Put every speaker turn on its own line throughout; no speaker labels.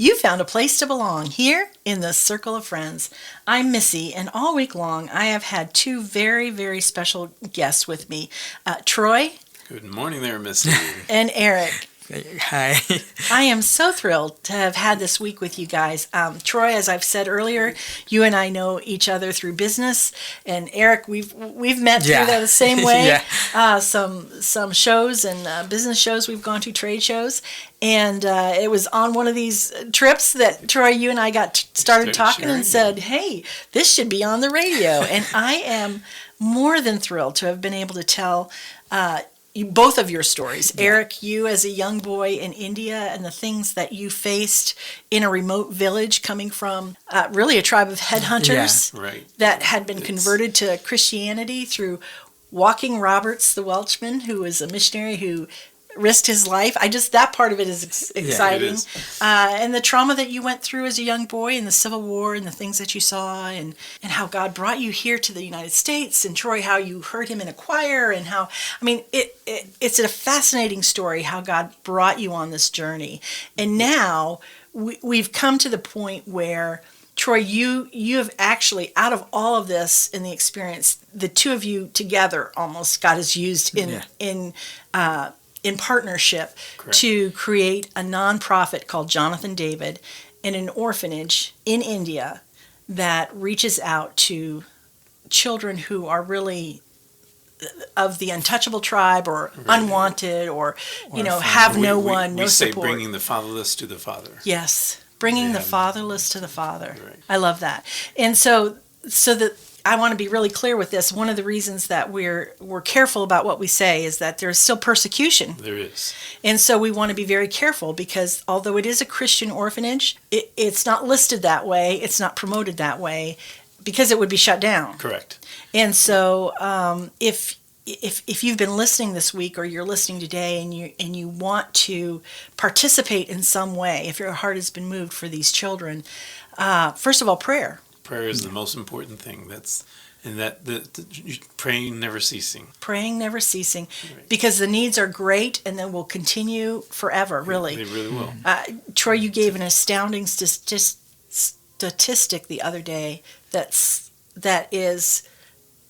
You found a place to belong here in the Circle of Friends. I'm Missy, and all week long I have had two very, very special guests with me, Troy
Good morning there, Missy.
and Eric.
Hi.
I am so thrilled to have had this week with you guys. Troy, as I've said earlier, you and I know each other through business, and Eric, we've met through the same way. Some shows and business shows we've gone to, trade shows, and it was on one of these trips that Troy, you and I started talking and said, "Hey, this should be on the radio." And I am more than thrilled to have been able to tell. Both of your stories. Yeah. Eric, you as a young boy in India and the things that you faced in a remote village coming from really a tribe of headhunters that had been converted to Christianity through Walking Roberts the Welshman, who was a missionary who risked his life. that part of it is exciting.
Yeah, it is.
And the trauma that you went through as a young boy in the Civil War and the things that you saw and how God brought you here to the United States, and Troy, how you heard him in a choir, and how, it's a fascinating story how God brought you on this journey. And now we've come to the point where, Troy, you have actually, out of all of this in the experience, the two of you together almost God has used in partnership to create a nonprofit called Jonathan David in an orphanage in India that reaches out to children who are really of the untouchable tribe or unwanted or have no one, no support.
We say bringing the fatherless to the Father.
Yes, bringing the fatherless to the Father.
Right.
I love that. And so that I want to be really clear with this. One of the reasons that we're careful about what we say is that there's still persecution.
There is.
And so we want to be very careful because although it is a Christian orphanage, it's not listed that way, it's not promoted that way, because it would be shut down.
Correct.
And so if you've been listening this week or you're listening today and you want to participate in some way, if your heart has been moved for these children, first of all, prayer.
Prayer is the most important thing. Praying never ceasing.
Praying never ceasing, because the needs are great and then will continue forever. Really,
they really will.
Troy, you gave an astounding statistic the other day. That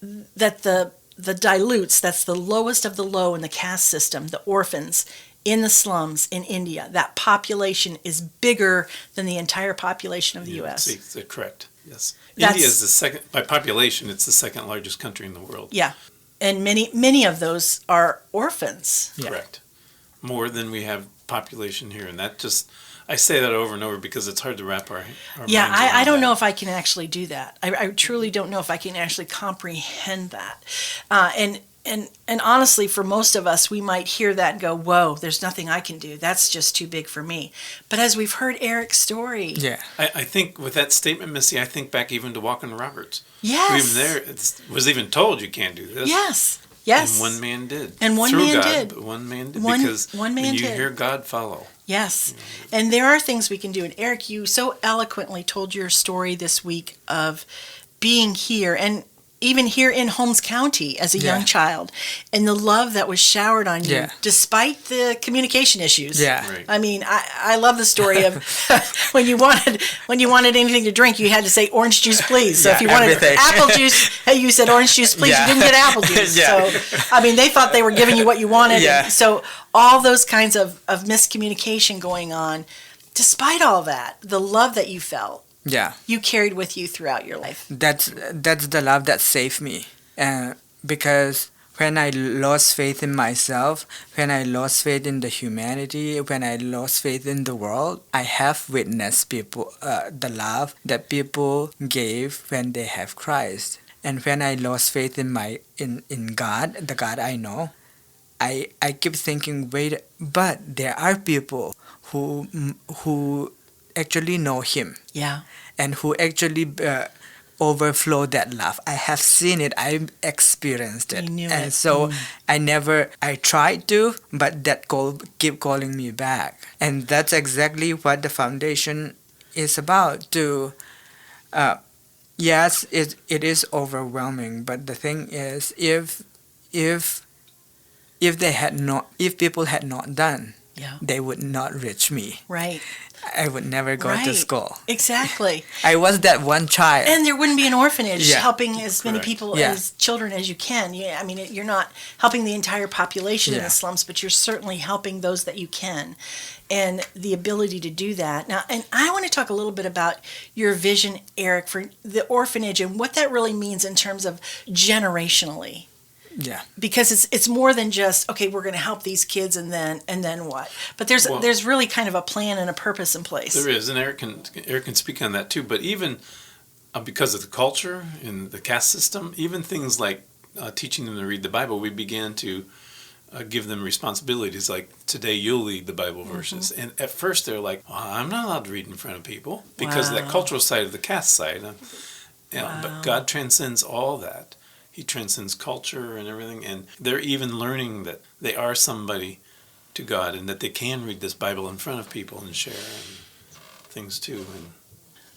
the dilutes. That's the lowest of the low in the caste system. The orphans in the slums in India. That population is bigger than the entire population of the U.S.
That's correct. Yes. India is the second, by population, it's the second largest country in the world.
Yeah. And many of those are orphans.
Yeah. Correct. More than we have population here. And I say that over and over because it's hard to wrap our minds around.
I don't know if I can actually do that. I truly don't know if I can actually comprehend that. And honestly, for most of us, we might hear that and go, whoa, there's nothing I can do. That's just too big for me. But as we've heard Eric's story.
Yeah.
I think with that statement, Missy, I think back even to Walking Roberts.
Yes.
Who even there was even told you can't do this.
Yes.
And one man did.
And one
Through
man
God,
did.
But one man did.
One
because
man
when you
did.
hear God follow.
Yes. And there are things we can do. And Eric, you so eloquently told your story this week of being here and even here in Holmes County as a young child, and the love that was showered on you despite the communication issues.
Yeah.
Right.
I love the story of when you wanted anything to drink, you had to say orange juice, please. So if you wanted apple juice, hey, you said orange juice, please. You didn't get apple juice. So they thought they were giving you what you wanted.
Yeah.
So all those kinds of miscommunication going on, despite all that, the love that you felt.
Yeah.
You carried with you throughout your life.
That's the love that saved me. Because when I lost faith in myself, when I lost faith in the humanity, when I lost faith in the world, I have witnessed people, the love that people gave when they have Christ. And when I lost faith in God, the God I know, I keep thinking, but there are people who actually know Him.
Yeah.
And who actually overflow that love. I have seen it. I've experienced it.
You knew
and
it.
so I tried to, but that keep calling me back. And that's exactly what the foundation is about. Yes, it is overwhelming, but the thing is, if people had not done
Yeah.
they would not reach me.
Right.
I would never go to
Right.
school.
Exactly.
I was that one child.
And there wouldn't be an orphanage
Yeah.
helping as many
Correct.
people
Yeah.
as children as you can. Yeah, I mean, you're not helping the entire population in
Yeah.
the slums, but you're certainly helping those that you can. And the ability to do that. Now, and I want to talk a little bit about your vision, Eric, for the orphanage and what that really means in terms of generationally.
Yeah.
Because it's more than just, okay, we're going to help these kids and then what? But
Well-
there's really kind of a plan and a purpose in place.
There is, and Eric can speak on that too. But even because of the culture and the caste system, even things like teaching them to read the Bible, we began to give them responsibilities like, today you'll lead the Bible verses. And at first they're like, well, I'm not allowed to read in front of people because of that
Wow.
cultural side of the caste side.
Wow.
But God transcends all that. He transcends culture and everything. And they're even learning that they are somebody to God and that they can read this Bible in front of people and share and things too. And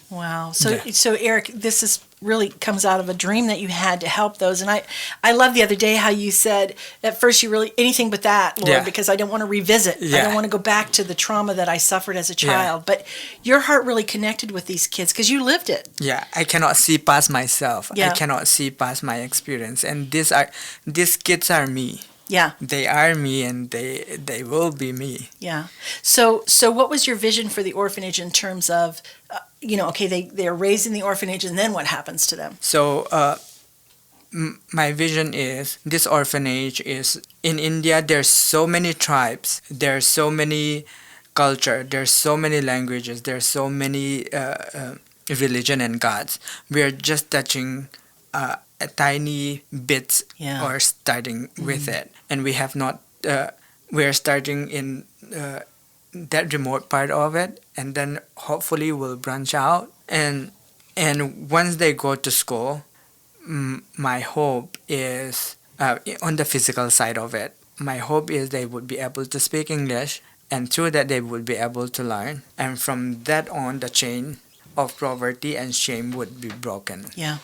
Wow. So
Yeah.
so Eric, this is really comes out of a dream that you had to help those. And I love the other day how you said at first you really anything but that, Lord,
Yeah.
because I don't want to revisit. I
Yeah.
don't want to go back to the trauma that I suffered as a child. But your heart really connected with these kids because you lived it.
Yeah, I cannot see past myself.
Yeah.
I cannot see past my experience. And these kids are me.
Yeah.
They are me, and they will be me.
Yeah. So what was your vision for the orphanage in terms of okay, they're raised in the orphanage and then what happens to them?
So my vision is this orphanage is in India. There's so many tribes. There's so many culture. There's so many languages. There's so many religion and gods. We are just touching a tiny bits
Yeah.
or starting with it, and we have not. We are starting in that remote part of it, and then hopefully we'll branch out. And once they go to school, my hope is on the physical side of it. My hope is they would be able to speak English, and through that they would be able to learn. And from that on, the chain of poverty and shame would be broken.
Yeah.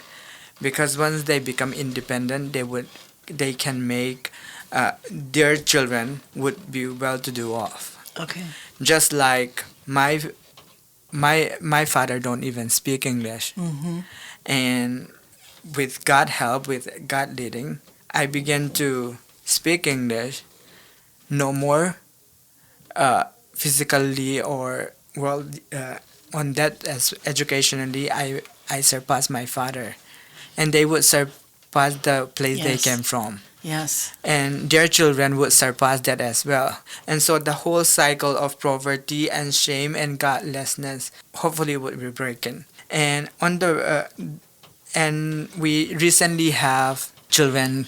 Because once they become independent, they can make their children would be well-to-do off.
Okay.
Just like my father don't even speak English, and with God help, with God leading, I began to speak English. No more physically or world on that as educationally. I surpassed my father, and they would surpass the place they
Yes.
came from.
Yes.
And their children would surpass that as well. And so the whole cycle of poverty and shame and godlessness hopefully would be broken. And on the and we recently have children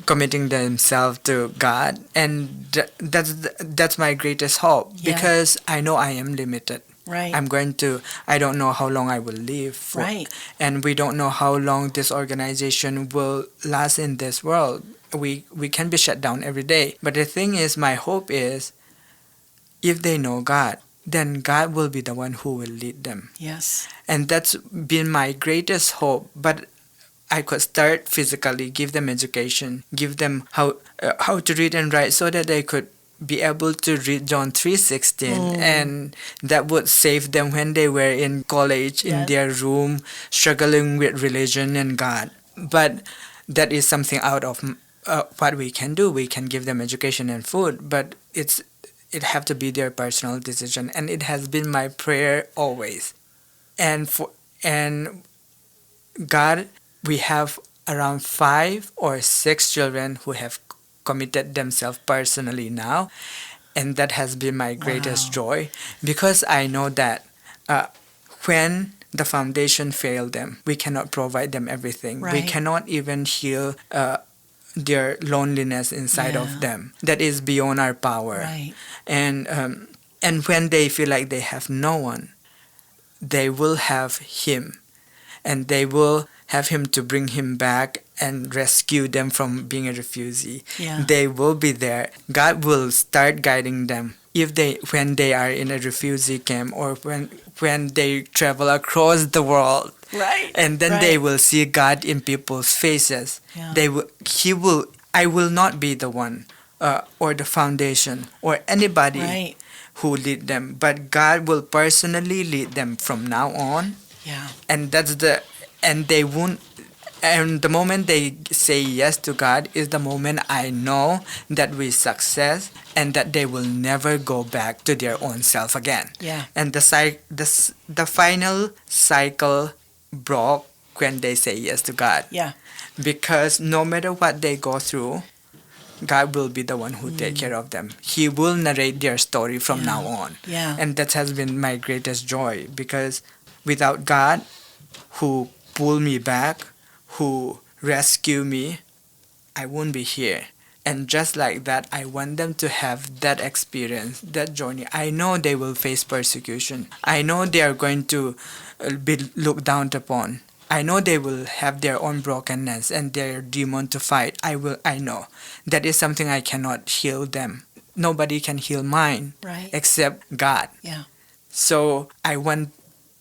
committing themselves to God, and that's my greatest hope.
Yeah.
Because I know I am limited.
Right.
I don't know how long I will live for.
Right.
And we don't know how long this organization will last in this world. We can be shut down every day. But the thing is, my hope is, if they know God, then God will be the one who will lead them.
Yes.
And that's been my greatest hope. But I could start physically, give them education, give them how to read and write so that they could be able to read John 3:16, and that would save them when they were in college,
Yeah.
in their room, struggling with religion and God. But that is something out of what we can do. We can give them education and food, but it have to be their personal decision, and it has been my prayer always. And God, we have around 5 or 6 children who have committed themselves personally now, and that has been my greatest
Wow.
joy, because I know that when the foundation failed them, we cannot provide them everything. We
Right.
cannot even heal their loneliness inside
Yeah.
of them. That is beyond our power.
Right.
And when they feel like they have no one, they will have Him, and they will have Him to bring Him back and rescue them from being a refugee.
Yeah.
They will be there. God will start guiding them when they are in a refugee camp, or when they travel across the world.
Right.
And then they will see God in people's faces.
Yeah.
I will not be the one or the foundation or anybody
Right.
who lead them, but God will personally lead them from now on.
Yeah.
And they won't, and the moment they say yes to God is the moment I know that we success and that they will never go back to their own self again.
Yeah.
And the final cycle broke when they say yes to God,
Yeah.
because no matter what they go through, God will be the one who take care of them. He will narrate their story from now on.
Yeah.
And that has been my greatest joy, because without God who pull me back, who rescue me, I won't be here. And just like that, I want them to have that experience, that journey. I know they will face persecution. I know they are going to be looked down upon. I know they will have their own brokenness and their demon to fight. I know. That is something I cannot heal them. Nobody can heal mine
Right.
except God.
Yeah.
So I want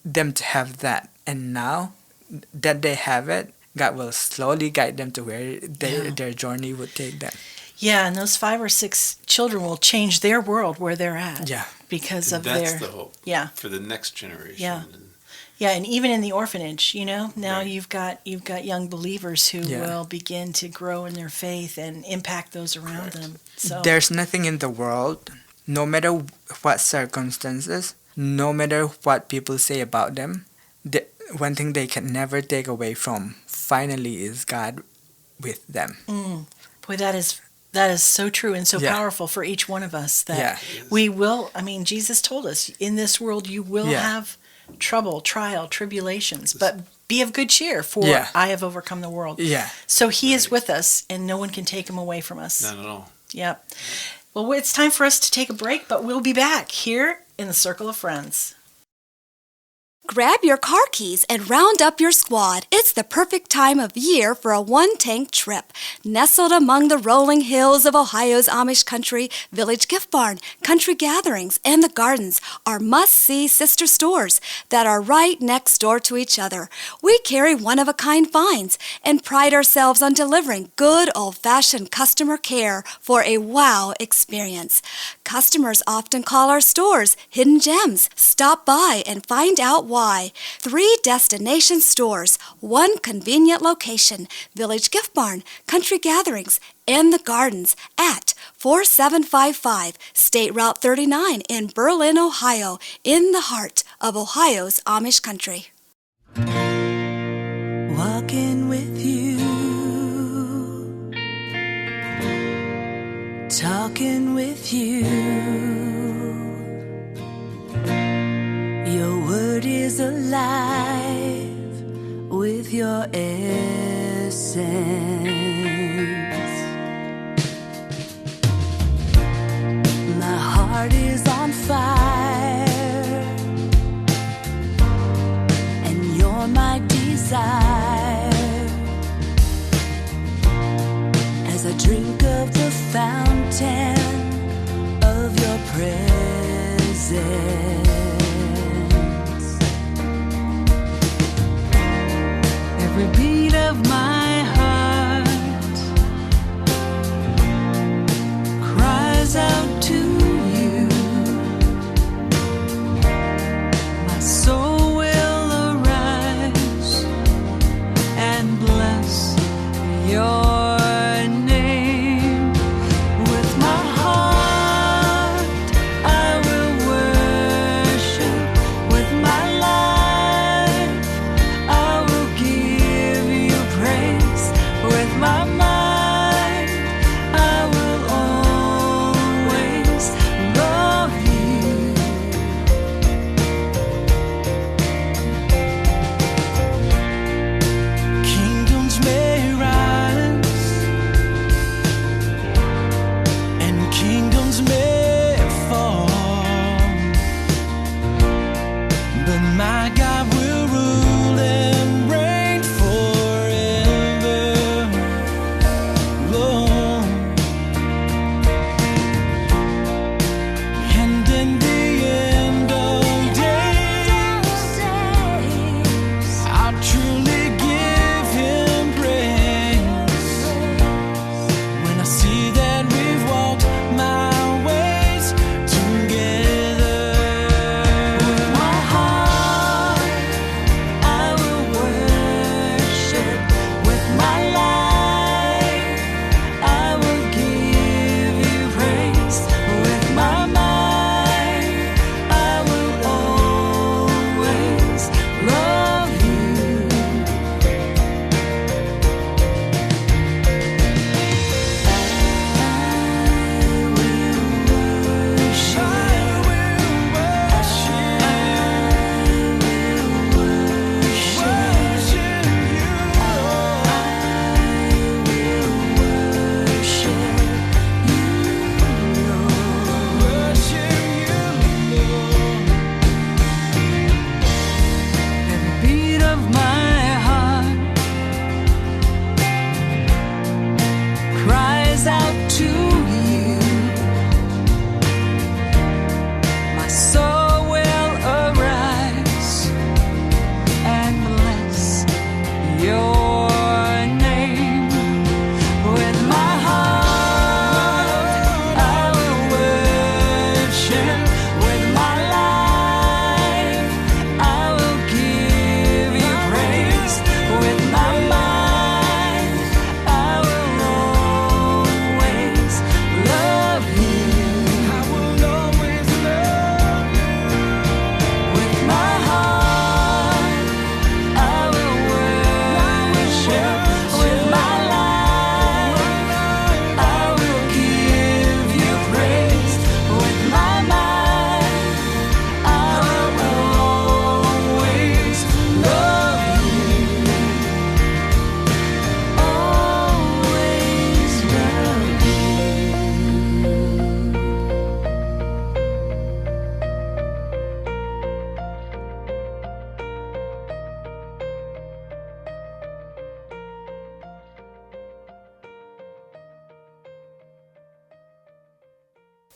them to have that. And now that they have it, God will slowly guide them to where their journey would take them.
Yeah, and those 5 or 6 children will change their world where they're at.
Yeah.
Because
And
of
that's
their
the hope for the next generation.
Yeah. And even in the orphanage, now you've got young believers who will begin to grow in their faith and impact those around them. So
There's nothing in the world, no matter what circumstances, no matter what people say about them, the one thing they can never take away from finally is God with them.
boy, that is so true and so
Yeah.
powerful for each one of us that
Yeah.
we will. I mean, Jesus told us, in this world you will
Yeah.
have trouble, trial, tribulations, but be of good cheer, for
Yeah.
I have overcome the world.
Yeah.
So he is with us, and no one can take him away from us.
Not at all.
Yep. Well, it's time for us to take a break, but we'll be back here in the Circle of Friends.
Grab your car keys and round up your squad. It's the perfect time of year for a one-tank trip. Nestled among the rolling hills of Ohio's Amish country, Village Gift Barn, Country Gatherings, and The Gardens are must-see sister stores that are right next door to each other. We carry one-of-a-kind finds and pride ourselves on delivering good old-fashioned customer care for a wow experience. Customers often call our stores hidden gems. Stop by and find out why. 3 destination stores, 1 convenient location, Village Gift Barn, Country Gatherings, and The Gardens at 4755 State Route 39 in Berlin, Ohio, in the heart of Ohio's Amish country.
Walking with you, talking with you. Your word is alive with your essence. My heart is on fire, and you're my desire. As I drink of the fountain of your presence. Every beat of my heart cries out to you. My soul will arise and bless your name. With my heart I will worship. With my life I will give you praise. With my mind I will always love you.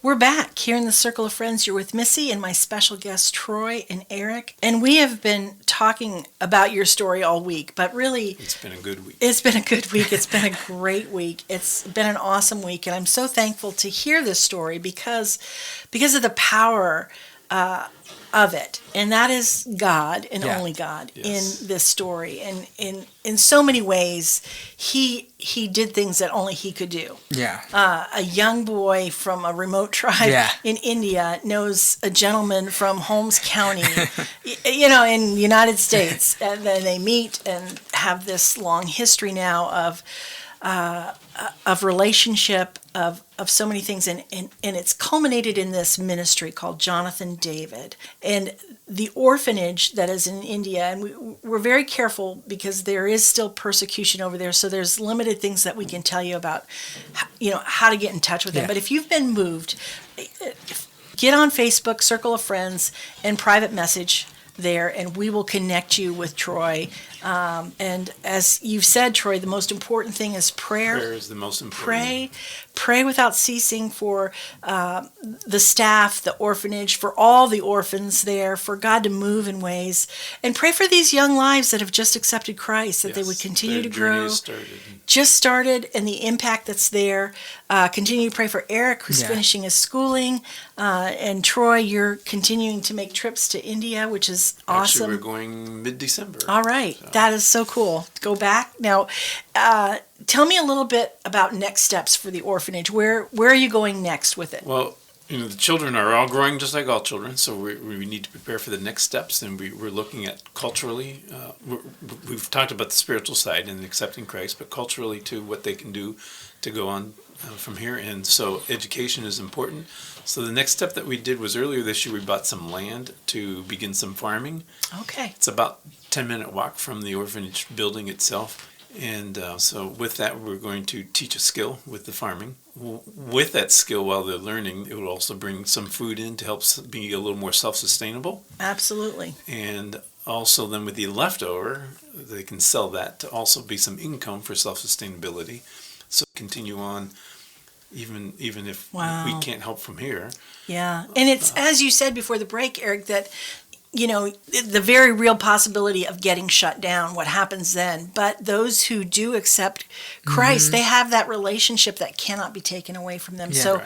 We're back here in the Circle of Friends. You're with Missy and my special guests, Troy and Eric. And we have been talking about your story all week, but really...
It's been a good week.
It's been a good week. It's been a great week. It's been an awesome week. And I'm so thankful to hear this story because of the power of it. And that is God and only God in this story. And in so many ways, he did things that only he could do.
Yeah.
A young boy from a remote tribe in India knows a gentleman from Holmes County, in the United States. And then they meet and have this long history now of relationship, of so many things, and it's culminated in this ministry called Jonathan David. And the orphanage that is in India, and we're very careful because there is still persecution over there, so there's limited things that we can tell you about, how to get in touch with them. But if you've been moved, get on Facebook, Circle of Friends, and private message there, and we will connect you with Troy. And as you've said, Troy, the most important thing is prayer.
Prayer is the most important.
Pray without ceasing for the staff, the orphanage, for all the orphans there, for God to move in ways. And pray for these young lives that have just accepted Christ, that they would continue to grow. Just started, and the impact that's there. Continue to pray for Eric, who's finishing his schooling. And Troy, you're continuing to make trips to India, which is awesome.
Actually, we're going mid-December.
All right. So. That is so cool. Go back. Now, tell me a little bit about next steps for the orphanage. Where are you going next with it?
Well, the children are all growing just like all children, so we need to prepare for the next steps, and we're looking at culturally. We've talked about the spiritual side and accepting Christ, but culturally too, what they can do to go on from here. And so education is important. So the next step that we did was earlier this year we bought some land to begin some farming.
Okay.
It's about 10-minute walk from the orphanage building itself. And so with that, we're going to teach a skill with the farming. With that skill, while they're learning, it will also bring some food in to help be a little more self-sustainable.
Absolutely.
And also then with the leftover, they can sell that to also be some income for self-sustainability. So continue on, even if we can't help from here.
Yeah. And it's, as you said before the break, Eric, that the very real possibility of getting shut down, what happens then. But those who do accept Christ, they have that relationship that cannot be taken away from them.
Yeah,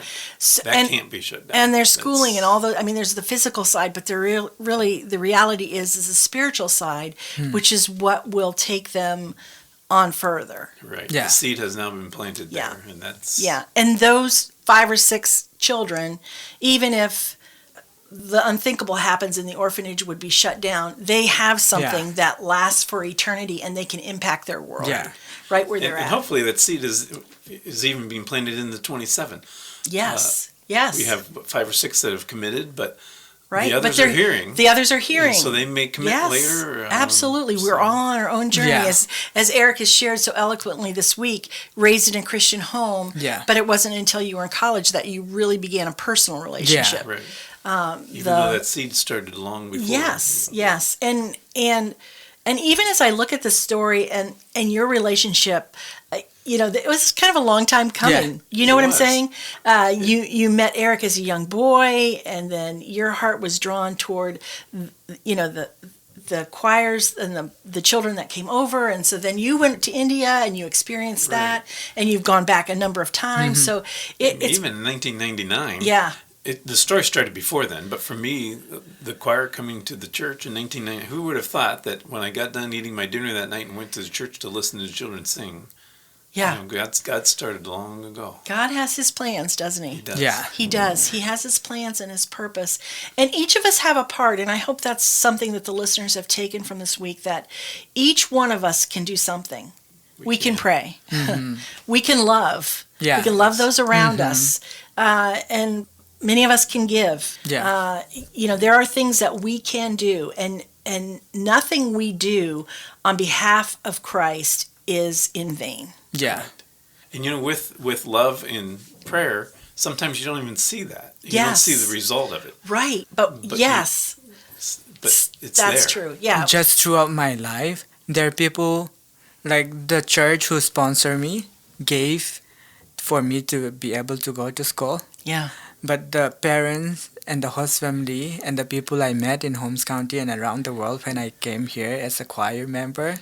that can't be shut down.
And their schooling and all those, there's the physical side, but the reality is the spiritual side, which is what will take them on further.
Right. Yeah. The seed has now been planted there. And that's...
Yeah. And those 5 or 6 children, even if the unthinkable happens and the orphanage would be shut down, they have something that lasts for eternity, and they can impact their world right where they're at.
And hopefully that seed is even being planted in the 27.
Yes.
We have 5 or 6 that have committed, but the others are hearing.
The others are hearing.
So they may commit later.
Absolutely. We're all on our own journey. As Eric has shared so eloquently this week, raised in a Christian home, but it wasn't until you were in college that you really began a personal relationship.
Yeah, right. Even though that seed started long before.
Yes. And even as I look at the story and your relationship, it was kind of a long time coming.
Yeah,
you know what I'm saying? You met Eric as a young boy, and then your heart was drawn toward, the choirs and the children that came over, and so then you went to India and you experienced that, and you've gone back a number of times. So it's
even in 1999.
Yeah.
The story started before then, but for me, the choir coming to the church in 1990, who would have thought that when I got done eating my dinner that night and went to the church to listen to the children sing, God started long ago.
God has his plans, doesn't he?
He does.
Yeah.
He does. He has his plans and his purpose. And each of us have a part, and I hope that's something that the listeners have taken from this week, that each one of us can do something. We can pray. We can love.
Yeah.
We can love those around us. And many of us can give.
Yeah.
There are things that we can do, and nothing we do on behalf of Christ is in vain.
Yeah.
And with love and prayer, sometimes you don't even see that. You don't see the result of it.
Right. But yes.
But it's
That's
there.
true. Yeah.
Just throughout my life, there are people like the church who sponsor me, gave for me to be able to go to school.
Yeah.
But the parents and the host family and the people I met in Holmes County and around the world when I came here as a choir member,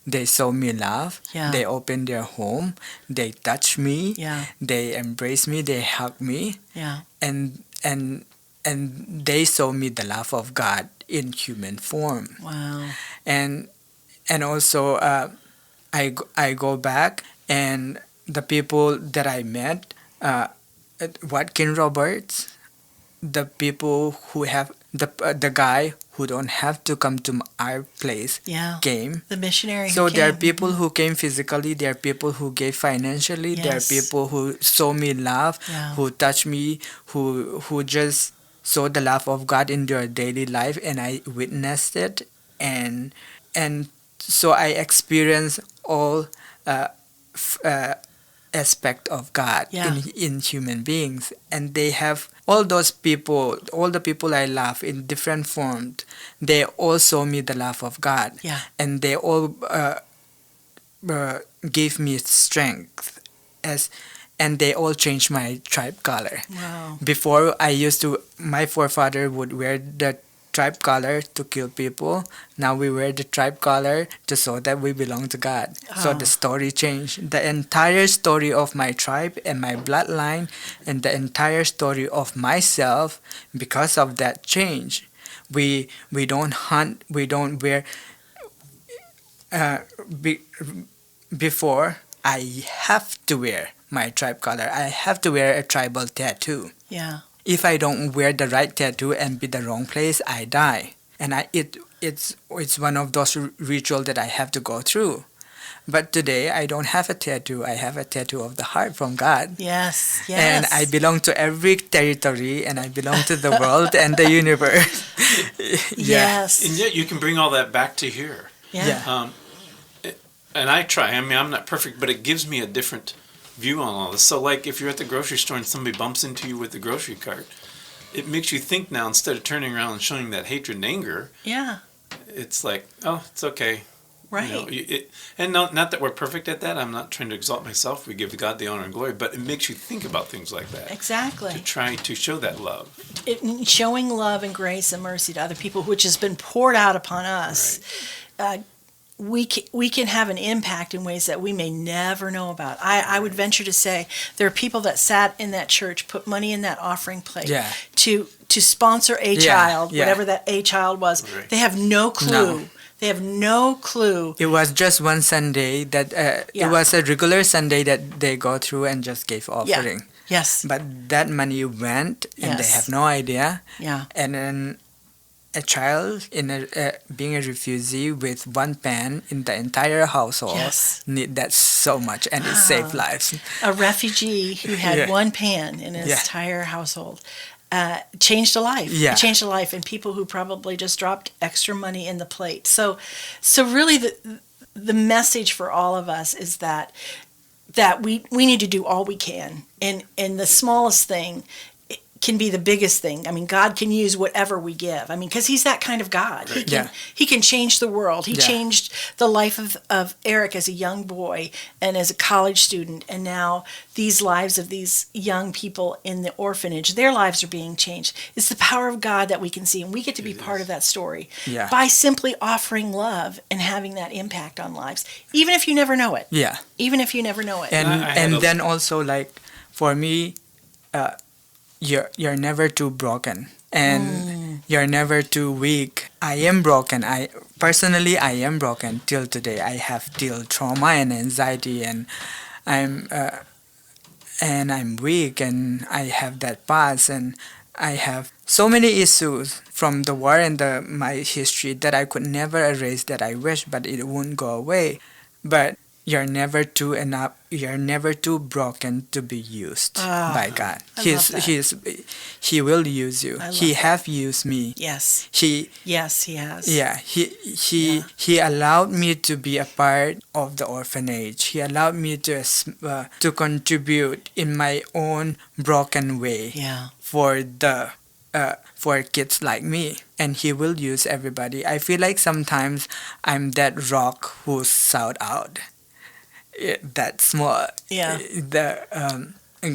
they showed me love.
Yeah.
They opened their home. They touched me.
Yeah.
They embraced me. They hugged me.
Yeah.
And they showed me the love of God in human form.
Wow.
And also I go back, and the people that I met, Watkin Roberts, the people who have the guy who don't have to come to our place
Yeah.
came.
The missionary.
So
who
there are
came.
people who came physically, there are people who gave financially, there are
Yes.
people who showed me love,
Yeah.
who touched me, who just saw the love of God in their daily life, and I witnessed it, and so I experienced all aspect of God
Yeah.
in human beings, and they have all those people, all the people I love in different forms. They all show me the love of God,
Yeah.
and they all gave me strength, and they all changed my tribe color.
Wow.
Before, my forefather would wear the tribe color to kill people. Now we wear the tribe color to show that we belong to God. So
Oh.
the story changed. The entire story of my tribe and my bloodline, and the entire story of myself, because of that change. We don't hunt. We don't wear. Before, I have to wear my tribe color. I have to wear a tribal tattoo.
Yeah.
If I don't wear the right tattoo and be the wrong place, I die. And it's one of those rituals that I have to go through. But today, I don't have a tattoo. I have a tattoo of the heart from God.
Yes. Yes.
And I belong to every territory, and I belong to the world and the universe.
Yes.
And yet you can bring all that back to here.
Yeah.
And I try. I mean, I'm not perfect, but it gives me a different view on all this. So, like, if you're at the grocery store and somebody bumps into you with the grocery cart, it makes you think now, instead of turning around and showing that hatred and anger,
Yeah.
it's like, oh, it's okay.
Right.
You know, and not that we're perfect at that. I'm not trying to exalt myself. We give God the honor and glory, but it makes you think about things like that.
Exactly.
To try to show that love.
Showing love and grace and mercy to other people, which has been poured out upon us. We can have an impact in ways that we may never know about. I would venture to say there are people that sat in that church, put money in that offering plate
Yeah.
to sponsor a child, whatever that a child was.
Right.
They have no clue.
No.
They have no clue.
It was just one Sunday that it was a regular Sunday that they go through and just gave offering.
Yes.
But that money went, and they
Yes.
have no idea.
Yeah.
And then a child being a refugee with one pan in the entire household
Yes.
need that so much, and it saved lives.
A refugee who had
Yeah.
one pan in his
Yeah.
entire household changed a life.
Yeah.
It changed a life, and people who probably just dropped extra money in the plate. So really, the message for all of us is that we need to do all we can, and the smallest thing can be the biggest thing. I mean, God can use whatever we give. I mean, because He's that kind of God. He can change the world. He changed the life of Eric as a young boy and as a college student, and now these lives of these young people in the orphanage, their lives are being changed. It's the power of God that we can see, and we get to be part of that story by simply offering love and having that impact on lives, even if you never know it.
Yeah.
Even if you never know it.
And then also, like, for me, you're never too broken, and you're never too weak. I am broken. I am broken till today. I have still trauma and anxiety, and I'm weak, and I have that past, and I have so many issues from the war and my history that I could never erase, that I wish, but it won't go away. But you're never too enough. You're never too broken to be used by God. He will use you. He have used me.
Yes. Yes, He has.
Yeah. He allowed me to be a part of the orphanage. He allowed me to contribute in my own broken way.
Yeah.
For kids like me, and He will use everybody. I feel like sometimes I'm that rock who shout out. That small.
Yeah.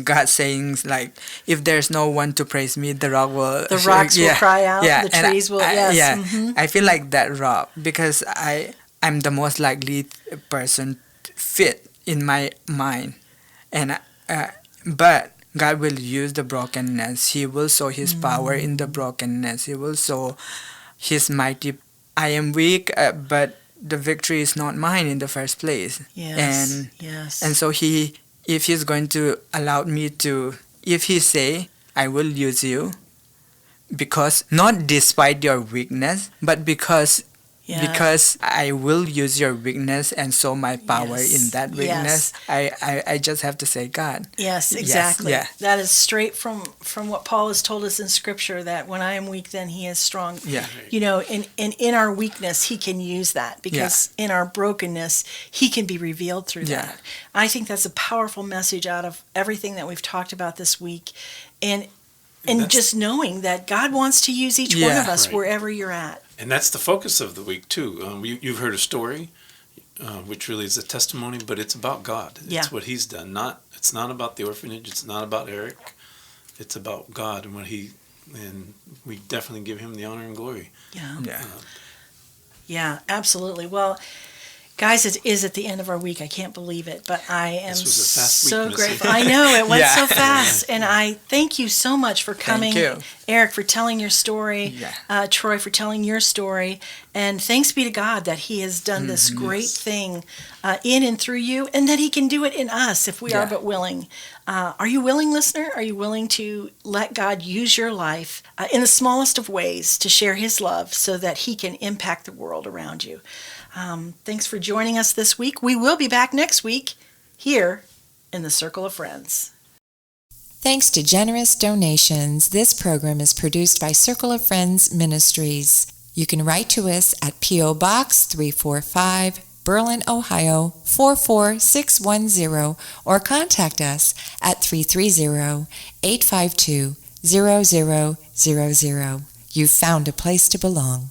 God saying like, if there's no one to praise me, the rocks
will cry out. The trees will.
I feel like that rock because I'm the most likely person fit in my mind, and but God will use the brokenness. He will show His power in the brokenness. He will show His mighty. I am weak, but the victory is not mine in the first place.
Yes.
And so if He's going to allow me to, if He say, I will use you, because not despite your weakness, but because I will use your weakness and show my power in that weakness. I just have to say, God.
Yes, exactly.
Yes,
That is straight from what Paul has told us in Scripture, that when I am weak, then He is strong.
Yeah.
You know, in our weakness, He can use that, because in our brokenness, He can be revealed through that. I think that's a powerful message out of everything that we've talked about this week. And just knowing that God wants to use each one of us wherever you're at.
And that's the focus of the week, too. You've heard a story, which really is a testimony, but it's about God. It's what He's done. It's not about the orphanage. It's not about Eric. It's about God and and we definitely give Him the honor and glory.
Yeah, absolutely. Well, guys, it is at the end of our week. I can't believe it, but I am so grateful. I know, it went so fast. And I thank you so much for coming.
Thank you.
Eric, for telling your story. Troy, for telling your story. And thanks be to God that He has done this great thing in and through you, and that He can do it in us if we are but willing. Are you willing, listener? Are you willing to let God use your life in the smallest of ways to share His love so that He can impact the world around you? Thanks for joining us this week. We will be back next week here in the Circle of Friends.
Thanks to generous donations, this program is produced by Circle of Friends Ministries. You can write to us at P.O. Box 345, Berlin, Ohio 44610, or contact us at 330-852-0000. You've found a place to belong.